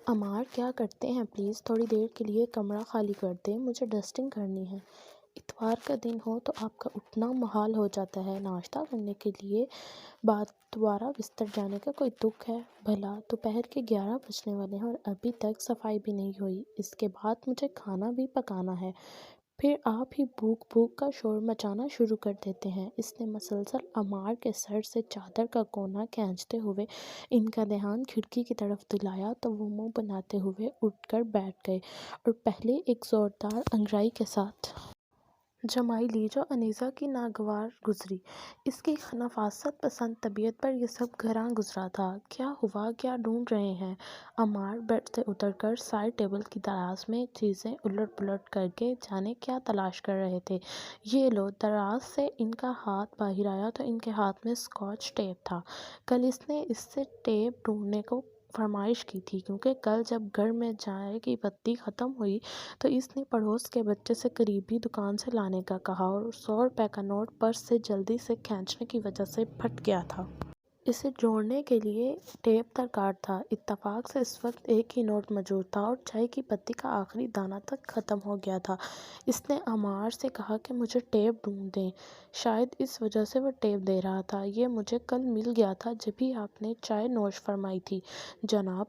عمار کیا کرتے ہیں پلیز تھوڑی دیر کے لیے کمرہ خالی کر دیں، مجھے ڈسٹنگ کرنی ہے۔ اتوار کا دن ہو تو آپ کا اٹھنا محال ہو جاتا ہے، ناشتہ کرنے کے لیے بعد دوبارہ بستر جانے کا کوئی دکھ ہے؟ بھلا دوپہر کے 11 بجنے والے ہیں اور ابھی تک صفائی بھی نہیں ہوئی، اس کے بعد مجھے کھانا بھی پکانا ہے، پھر آپ ہی بھوک بھوک کا شور مچانا شروع کر دیتے ہیں۔ اس نے مسلسل عمار کے سر سے چادر کا کونا کھینچتے ہوئے ان کا دھیان کھڑکی کی طرف دلایا تو وہ منہ بناتے ہوئے اٹھ کر بیٹھ گئے اور پہلے ایک زوردار انگڑائی کے ساتھ جمائی لی جو انیسہ کی ناگوار گزری۔ اس کی نفاست پسند طبیعت پر یہ سب گھراں گزرا تھا۔ کیا ہوا؟ کیا ڈھونڈ رہے ہیں؟ عمار بیڈ سے اتر کر سائڈ ٹیبل کی دراز میں چیزیں الٹ پلٹ کر کے جانے کیا تلاش کر رہے تھے۔ یہ لو، دراز سے ان کا ہاتھ باہر آیا تو ان کے ہاتھ میں اسکاچ ٹیپ تھا۔ کل اس نے اس سے ٹیپ ڈھونڈنے کو فرمائش کی تھی کیونکہ کل جب گھر میں چائے کی پتی ختم ہوئی تو اس نے پڑوس کے بچے سے قریبی دکان سے لانے کا کہا اور 100 روپے کا نوٹ پرس سے جلدی سے کھینچنے کی وجہ سے پھٹ گیا تھا۔ اسے جوڑنے کے لیے ٹیپ درکار تھا۔ اتفاق سے اس وقت ایک ہی نوٹ موجود تھا اور چائے کی پتی کا آخری دانہ تک ختم ہو گیا تھا۔ اس نے عمار سے کہا کہ مجھے ٹیپ ڈھونڈ دیں، شاید اس وجہ سے وہ ٹیپ دے رہا تھا۔ یہ مجھے کل مل گیا تھا جبھی آپ نے چائے نوش فرمائی تھی جناب۔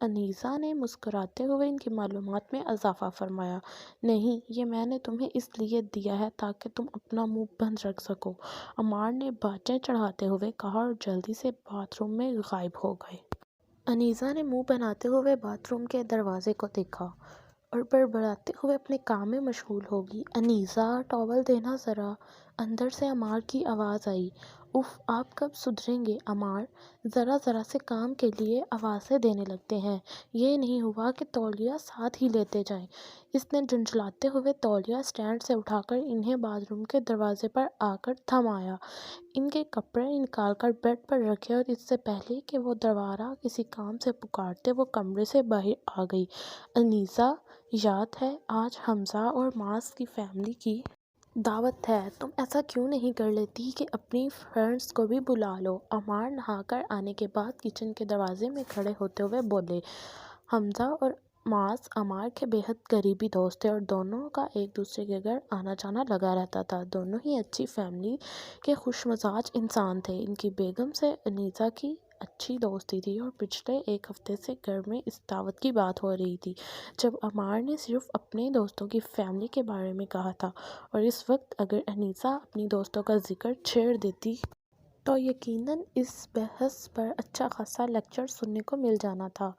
انیسہ نے مسکراتے ہوئے ان کی معلومات میں اضافہ فرمایا۔ نہیں، یہ میں نے تمہیں اس لیے دیا ہے تاکہ تم اپنا منہ بند رکھ سکو، عمار نے بانچیں چڑھاتے ہوئے کہا اور جلدی سے باتھ روم میں غائب ہو گئے۔ انیسہ نے منہ بناتے ہوئے باتھ روم کے دروازے کو دیکھا اور بڑبڑاتے ہوئے اپنے کام میں مشغول ہو گئی۔ انیسہ، ٹاول دینا ذرا، اندر سے عمار کی آواز آئی۔ اف، آپ کب سدھریں گے عمار؟ ذرا ذرا سے کام کے لیے آوازیں دینے لگتے ہیں، یہ نہیں ہوا کہ تولیہ ساتھ ہی لیتے جائیں۔ اس نے جھنجھلاتے ہوئے تولیہ اسٹینڈ سے اٹھا کر انہیں باتھ روم کے دروازے پر آ کر تھمایا، ان کے کپڑے نکال کر بیڈ پر رکھے اور اس سے پہلے کہ وہ دوبارہ کسی کام سے پکارتے وہ کمرے سے باہر آ گئی۔ انیسہ، یاد ہے آج حمزہ اور معاذ کی فیملی کی دعوت ہے، تم ایسا کیوں نہیں کر لیتی کہ اپنی فرینڈز کو بھی بلا لو؟ عمار نہا کر آنے کے بعد کچن کے دروازے میں کھڑے ہوتے ہوئے بولے۔ حمزہ اور معاذ عمار کے بے حد قریبی دوست تھے اور دونوں کا ایک دوسرے کے گھر آنا جانا لگا رہتا تھا۔ دونوں ہی اچھی فیملی کے خوش مزاج انسان تھے۔ ان کی بیگم سے انیسہ کی اچھی دوستی تھی اور پچھلے ایک ہفتے سے گھر میں اس دعوت کی بات ہو رہی تھی جب عمار نے صرف اپنے دوستوں کی فیملی کے بارے میں کہا تھا، اور اس وقت اگر انیسہ اپنی دوستوں کا ذکر چھیڑ دیتی تو یقیناً اس بحث پر اچھا خاصا لیکچر سننے کو مل جانا تھا،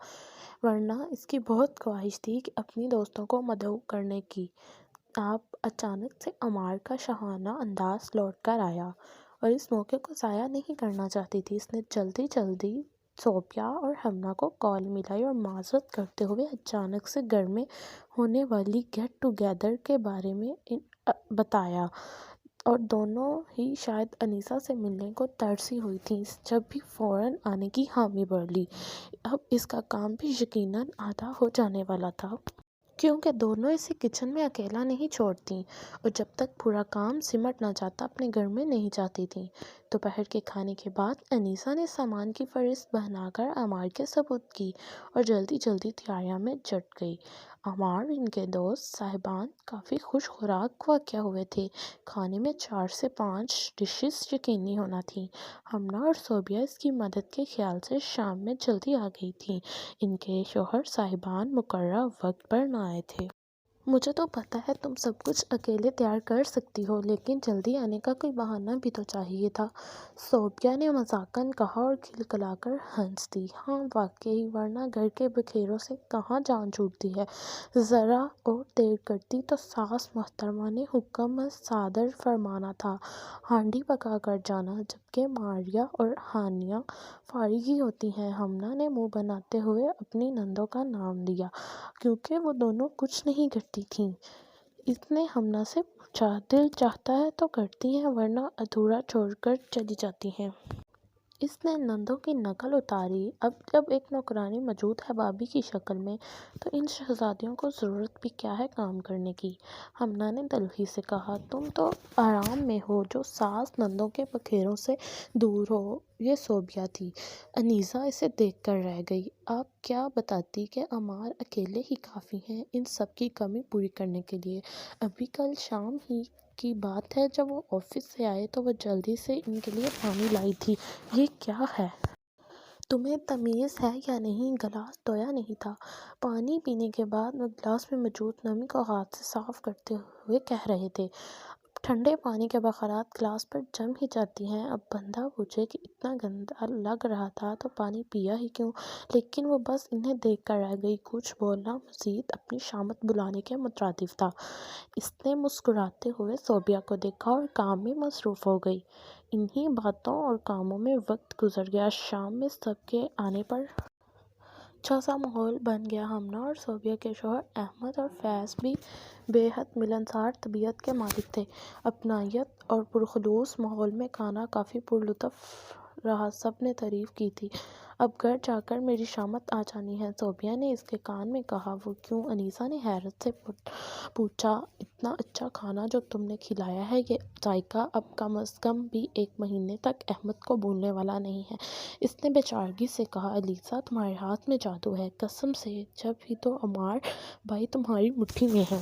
ورنہ اس کی بہت خواہش تھی کہ اپنی دوستوں کو مدعو کرنے کی۔ آپ اچانک سے عمار کا شاہانہ انداز لوٹ کر آیا اور اس موقع کو ضائع نہیں کرنا چاہتی تھی۔ اس نے جلدی جلدی صوفیہ اور حمنا کو کال ملائی اور معذرت کرتے ہوئے اچانک سے گھر میں ہونے والی گیٹ ٹوگیدر کے بارے میں بتایا، اور دونوں ہی شاید انیسہ سے ملنے کو ترسی ہوئی تھیں، جب بھی فوراً آنے کی حامی بھر لی۔ اب اس کا کام بھی یقیناً آدھا ہو جانے والا تھا، کیونکہ دونوں اسے کچن میں اکیلا نہیں چھوڑتیں اور جب تک پورا کام سمٹ نہ جاتا اپنے گھر میں نہیں جاتی تھیں۔ دوپہر کے کھانے کے بعد انیسہ نے سامان کی فہرست بنا کر عمار کے سپرد کی اور جلدی جلدی تیاریوں میں جٹ گئی۔ عمار اور ان کے دوست صاحبان کافی خوش خوراک واقع ہوئے تھے۔ کھانے میں 4 سے 5 ڈشز یقینی ہونا تھیں۔ حمنا اور صوبیہ اس کی مدد کے خیال سے شام میں جلدی آ گئی تھیں، ان کے شوہر صاحبان مقررہ وقت پر نہ آئے تھے۔ مجھے تو پتہ ہے تم سب کچھ اکیلے تیار کر سکتی ہو، لیکن جلدی آنے کا کوئی بہانہ بھی تو چاہیے تھا، صوبیہ نے مذاقاً کہا اور کھلکھلا کر ہنس دی۔ ہاں واقعی، ورنہ گھر کے بکھیروں سے کہاں جان چھوٹتی ہے۔ ذرا اور دیر کرتی تو ساس محترمہ نے حکم صادر فرمانا تھا، ہانڈی پکا کر جانا، جبکہ ماریا اور ہانیہ فارغ ہی ہوتی ہیں۔ حمنا نے منہ بناتے ہوئے اپنی نندوں کا نام لیا کیونکہ وہ دونوں کچھ نہیں کرتی تھیں۔ اس نے حمنا سے پوچھا، دل چاہتا ہے تو کرتی ہیں ورنہ ادھورا چھوڑ کر چلی جاتی ہیں۔ اس نے نندوں کی نقل اتاری۔ اب جب ایک نوکرانی موجود ہے بھابھی کی شکل میں، تو ان شہزادیوں کو ضرورت بھی کیا ہے کام کرنے کی؟ ہمنا نے دلفی سے کہا، تم تو آرام میں ہو جو ساس نندوں کے بکھیروں سے دور ہو۔ یہ صوبیہ تھی۔ انیسہ اسے دیکھ کر رہ گئی۔ آپ کیا بتاتی کہ عمار اکیلے ہی کافی ہیں ان سب کی کمی پوری کرنے کے لیے؟ ابھی کل شام ہی کی بات ہے، جب وہ آفس سے آئے تو وہ جلدی سے ان کے لیے پانی لائی تھی۔ یہ کیا ہے؟ تمہیں تمیز ہے یا نہیں؟ گلاس دھویا نہیں تھا۔ پانی پینے کے بعد وہ گلاس میں موجود نمی کو ہاتھ سے صاف کرتے ہوئے کہہ رہے تھے، اب ٹھنڈے پانی کے بخارات گلاس پر جم ہی جاتی ہیں۔ اب بندہ پوچھے کہ اتنا گندا لگ رہا تھا تو پانی پیا ہی کیوں؟ لیکن وہ بس انہیں دیکھ کر رہ گئی۔ کچھ بولنا مزید اپنی شامت بلانے کے مترادف تھا۔ اس نے مسکراتے ہوئے صوبیہ کو دیکھا اور کام میں مصروف ہو گئی۔ انہی باتوں اور کاموں میں وقت گزر گیا۔ شام میں سب کے آنے پر اچھا سا ماحول بن گیا۔ ہمنا اور صوبیہ کے شوہر احمد اور فیض بھی بے حد ملنسار طبیعت کے مالک تھے۔ اپنائیت اور پرخلوص ماحول میں کھانا کافی پرلطف رہا۔ سب نے تعریف کی تھی۔ اب گھر جا کر میری شامت آ جانی ہے، صوبیہ نے اس کے کان میں کہا۔ وہ کیوں؟ انیسہ نے حیرت سے پوچھا۔ اتنا اچھا کھانا جو تم نے کھلایا ہے، یہ ذائقہ اب کم از کم بھی 1 مہینے تک احمد کو بھولنے والا نہیں ہے۔ اس نے بے چارگی سے کہا، انیسہ تمہارے ہاتھ میں جادو ہے، قسم سے، جب ہی تو عمار بھائی تمہاری مٹھی میں ہے۔